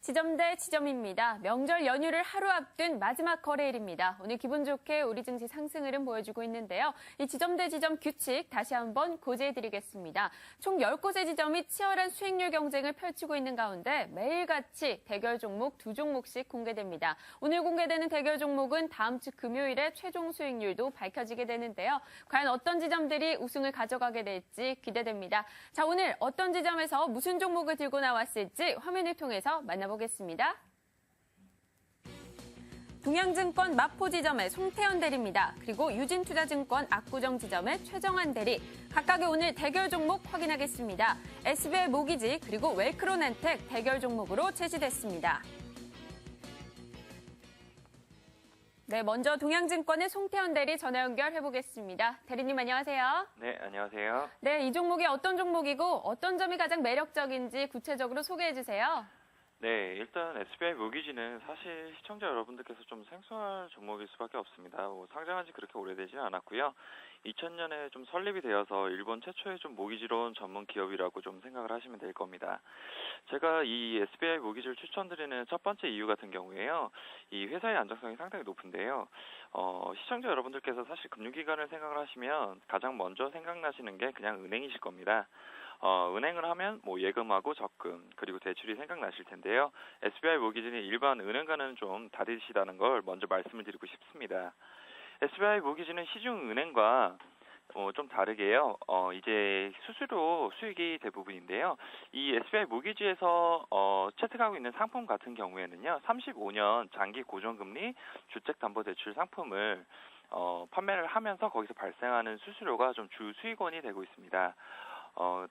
지점 대 지점입니다. 명절 연휴를 하루 앞둔 마지막 거래일입니다. 오늘 기분 좋게 우리 증시 상승 흐름 보여주고 있는데요. 이 지점 대 지점 규칙 다시 한번 고지해드리겠습니다. 총 10곳의 지점이 치열한 수익률 경쟁을 펼치고 있는 가운데 매일같이 대결 종목 2종목씩 공개됩니다. 오늘 공개되는 대결 종목은 다음 주 금요일에 최종 수익률도 밝혀지게 되는데요. 과연 어떤 지점들이 우승을 가져가게 될지 기대됩니다. 자, 오늘 어떤 지점에서 무슨 종목을 들고 나왔을지 화면을 통해서 만나보겠습니다. 동양증권 마포지점의 송태현 대리입니다. 그리고 유진투자증권 압구정 지점의 최정한 대리. 각각의 오늘 대결 종목 확인하겠습니다. SBI 모기지 그리고 웰크론엔텍 대결 종목으로 제시됐습니다. 네, 먼저 동양증권의 송태현 대리 전화 연결해보겠습니다. 대리님 안녕하세요. 네, 안녕하세요. 네, 이 종목이 어떤 종목이고 어떤 점이 가장 매력적인지 구체적으로 소개해주세요. 네, 일단 SBI 모기지는 사실 시청자 여러분들께서 좀 생소한 종목일 수밖에 없습니다. 상장한 지 그렇게 오래되지는 않았고요. 2000년에 좀 설립이 되어서 일본 최초의 좀 모기지론 전문 기업이라고 좀 생각을 하시면 될 겁니다. 제가 이 SBI 모기지를 추천드리는 첫 번째 이유 같은 경우에요. 이 회사의 안정성이 상당히 높은데요. 시청자 여러분들께서 사실 금융기관을 생각을 하시면 가장 먼저 생각나시는 게 그냥 은행이실 겁니다. 은행을 하면 예금하고 적금 그리고 대출이 생각나실 텐데요. SBI 모기지는 일반 은행과는 좀 다르시다는 걸 먼저 말씀을 드리고 싶습니다. SBI 모기지는 시중 은행과 좀 다르게요. 이제 수수료 수익이 대부분인데요. 이 SBI 모기지에서 채택하고 있는 상품 같은 경우에는요. 35년 장기 고정금리 주택담보대출 상품을 판매를 하면서 거기서 발생하는 수수료가 좀 주 수익원이 되고 있습니다.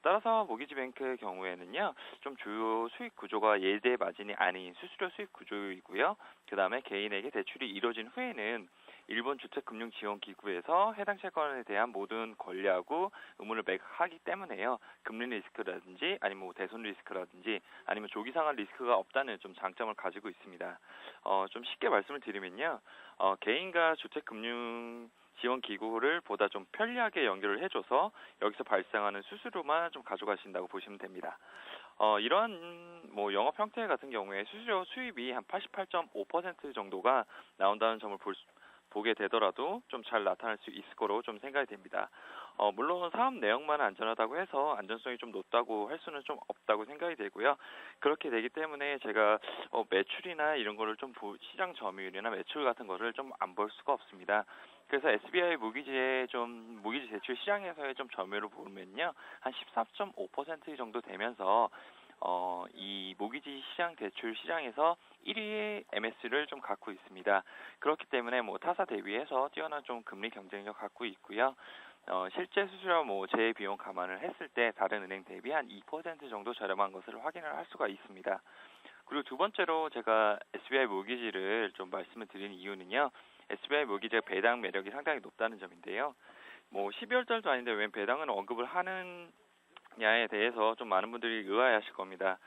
따라서 모기지뱅크의 경우에는요, 좀 주요 수익 구조가 예대 마진이 아닌 수수료 수익 구조이고요. 그 다음에 개인에게 대출이 이루어진 후에는 일본 주택금융지원기구에서 해당 채권에 대한 모든 권리하고 의무를 매각하기 때문에요. 금리 리스크라든지 아니면 대손 리스크라든지 아니면 조기 상환 리스크가 없다는 좀 장점을 가지고 있습니다. 좀 쉽게 말씀을 드리면요, 개인과 주택금융 지원기구를 보다 좀 편리하게 연결을 해줘서 여기서 발생하는 수수료만 좀 가져가신다고 보시면 됩니다. 이런 영업 형태 같은 경우에 수수료 수입이 한 88.5% 정도가 나온다는 점을 보게 되더라도 좀 잘 나타날 수 있을 거로 좀 생각이 됩니다. 물론 사업 내용만 안전하다고 해서 안전성이 좀 높다고 할 수는 좀 없다고 생각이 되고요. 그렇게 되기 때문에 제가 매출이나 이런 거를 좀 시장 점유율이나 매출 같은 거를 좀 안 볼 수가 없습니다. 그래서 SBI 모기지 대출 시장에서의 좀 점유율을 보면요, 한 14.5% 정도 되면서 이 모기지 시장 대출 시장에서 1위의 MS를 좀 갖고 있습니다. 그렇기 때문에 타사 대비해서 뛰어난 좀 금리 경쟁력 갖고 있고요. 실제 수수료 제 비용 감안을 했을 때 다른 은행 대비 한 2% 정도 저렴한 것을 확인을 할 수가 있습니다. 그리고 두 번째로 제가 SBI 모기지를 좀 말씀을 드리는 이유는요, SBI 모기지의 배당 매력이 상당히 높다는 점인데요. 12월 달도 아닌데 왜 배당을 언급을 하느냐에 대해서 좀 많은 분들이 의아해하실 겁니다.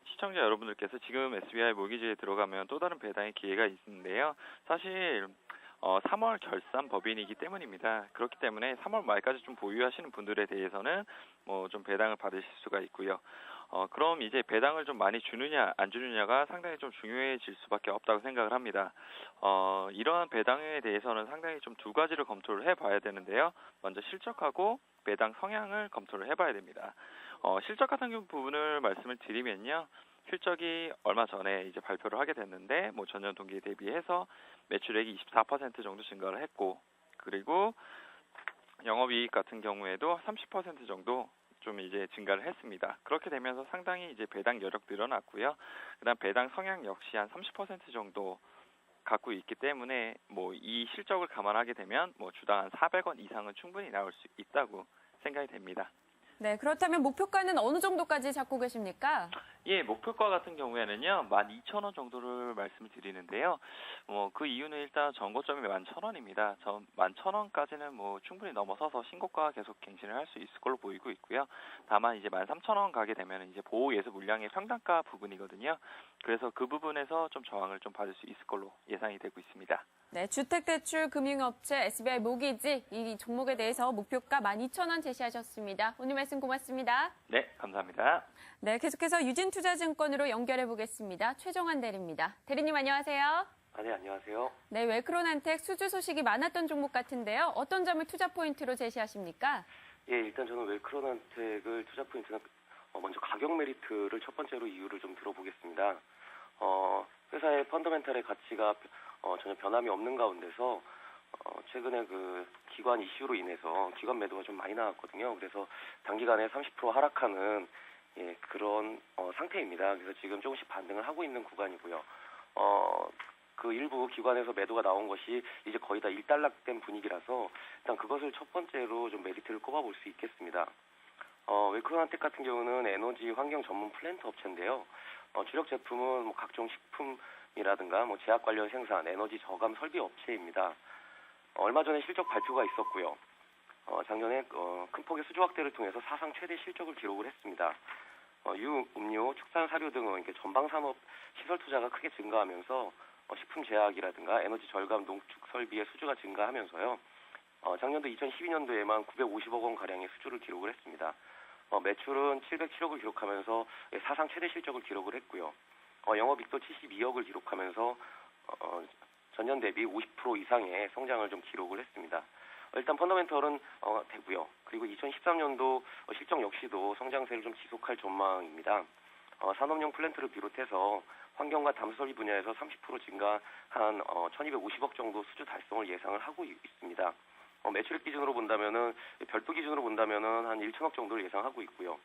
시청자 여러분들께서 지금 SBI 모기지에 들어가면 또 다른 배당의 기회가 있는데요. 사실 3월 결산 법인이기 때문입니다. 그렇기 때문에 3월 말까지 좀 보유하시는 분들에 대해서는 좀 배당을 받으실 수가 있고요. 그럼 이제 배당을 좀 많이 주느냐 안 주느냐가 상당히 좀 중요해질 수밖에 없다고 생각을 합니다. 이러한 배당에 대해서는 상당히 좀 두 가지를 검토를 해봐야 되는데요. 먼저 실적하고 배당 성향을 검토를 해봐야 됩니다. 실적 같은 부분을 말씀을 드리면요. 실적이 얼마 전에 이제 발표를 하게 됐는데 전년 동기에 대비해서 매출액이 24% 정도 증가를 했고, 그리고 영업이익 같은 경우에도 30% 정도 좀 이제 증가를 했습니다. 그렇게 되면서 상당히 이제 배당 여력 늘어났고요. 그다음 배당 성향 역시 한 30% 정도 갖고 있기 때문에 이 실적을 감안하게 되면 주당 한 400원 이상은 충분히 나올 수 있다고 생각이 됩니다. 네, 그렇다면 목표가는 어느 정도까지 잡고 계십니까? 예, 목표가 같은 경우에는요, 12,000원 정도를 말씀을 드리는데요. 그 이유는 일단 전고점이 11,000원입니다. 11,000원까지는 충분히 넘어서서 신고가 계속 갱신을 할 수 있을 걸로 보이고 있고요. 다만 이제 13,000원 가게 되면 이제 보호 예수 물량의 평단가 부분이거든요. 그래서 그 부분에서 좀 저항을 좀 받을 수 있을 걸로 예상이 되고 있습니다. 네, 주택대출 금융업체 SBI 모기지 이 종목에 대해서 목표가 12,000원 제시하셨습니다. 오늘 말씀 고맙습니다. 네, 감사합니다. 네, 계속해서 유진투자증권으로 연결해 보겠습니다. 최정환 대리입니다. 대리님 안녕하세요. 네, 안녕하세요. 네, 웰크론한텍 수주 소식이 많았던 종목 같은데요. 어떤 점을 투자 포인트로 제시하십니까? 예, 일단 저는 웰크론한텍을 투자 포인트는 먼저 가격 메리트를 첫 번째로 이유를 좀 들어보겠습니다. 회사의 펀더멘탈의 가치가 전혀 변함이 없는 가운데서 최근에 그 기관 이슈로 인해서 기관 매도가 좀 많이 나왔거든요. 그래서 단기간에 30% 하락하는 그런 상태입니다. 그래서 지금 조금씩 반등을 하고 있는 구간이고요. 그 일부 기관에서 매도가 나온 것이 이제 거의 다 일단락된 분위기라서 일단 그것을 첫 번째로 좀 메리트를 꼽아볼 수 있겠습니다. 웰크론한텍 같은 경우는 에너지 환경 전문 플랜트 업체인데요. 주력 제품은 각종 식품이라든가 제약 관련 생산, 에너지 저감 설비 업체입니다. 얼마 전에 실적 발표가 있었고요. 작년에 큰 폭의 수주 확대를 통해서 사상 최대 실적을 기록을 했습니다. 음료, 축산 사료 등은 전방 산업 시설 투자가 크게 증가하면서 식품 제약이라든가 에너지 절감 농축 설비의 수주가 증가하면서요. 작년도 2012년도에만 950억 원 가량의 수주를 기록을 했습니다. 매출은 707억을 기록하면서 사상 최대 실적을 기록을 했고요. 영업이익도 72억을 기록하면서 전년 대비 50% 이상의 성장을 좀 기록을 했습니다. 일단 펀더멘털은 되고요. 그리고 2013년도 실적 역시도 성장세를 좀 지속할 전망입니다. 산업용 플랜트를 비롯해서 환경과 담설비 분야에서 30% 증가한 1250억 정도 수주 달성을 예상을 하고 있습니다. 매출액 기준으로 본다면은 별도 기준으로 본다면은 한 1천억 정도를 예상하고 있고요.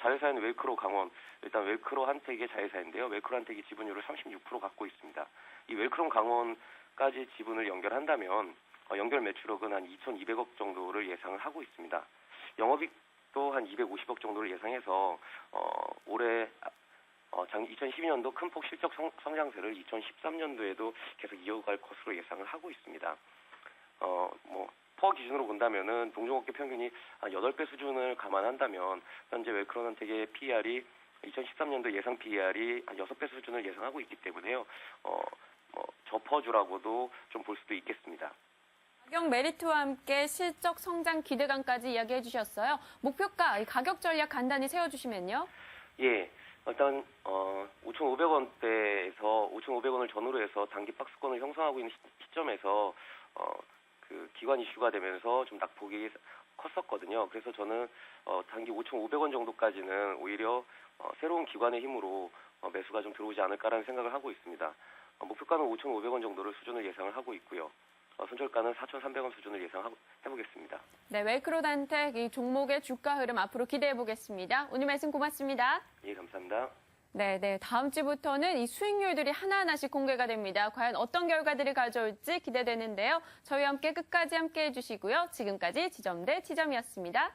자회사인 웰크로 강원, 일단 웰크로한텍의 자회사인데요. 웰크로한텍이 지분율을 36% 갖고 있습니다. 이 웰크로 강원까지 지분을 연결한다면 연결 매출액은 한 2,200억 정도를 예상을 하고 있습니다. 영업이익도 한 250억 정도를 예상해서 올해 2012년도 큰 폭 실적 성장세를 2013년도에도 계속 이어갈 것으로 예상을 하고 있습니다. 퍼 기준으로 본다면은 동종업계 평균이 한 8배 수준을 감안한다면 현재 웰크론한텍의 PER이 2013년도 예상 PER이 한 6배 수준을 예상하고 있기 때문에요. 저퍼주라고도 좀 볼 수도 있겠습니다. 가격 메리트와 함께 실적 성장 기대감까지 이야기해 주셨어요. 목표가 가격 전략 간단히 세워주시면요. 예. 일단 5,500원대에서 5,500원을 전후로 해서 단기 박스권을 형성하고 있는 시점에서 그 기관 이슈가 되면서 좀 낙폭이 컸었거든요. 그래서 저는 단기 5,500원 정도까지는 오히려 새로운 기관의 힘으로 매수가 좀 들어오지 않을까라는 생각을 하고 있습니다. 목표가는 5,500원 정도를 수준을 예상을 하고 있고요. 손절가는 4,300원 수준을 예상해보겠습니다. 네, 웰크론한텍 이 종목의 주가 흐름 앞으로 기대해 보겠습니다. 오늘 말씀 고맙습니다. 예, 감사합니다. 네, 다음 주부터는 이 수익률들이 하나하나씩 공개가 됩니다. 과연 어떤 결과들이 가져올지 기대되는데요. 저희와 함께 끝까지 함께해 주시고요. 지금까지 지점대 지점이었습니다.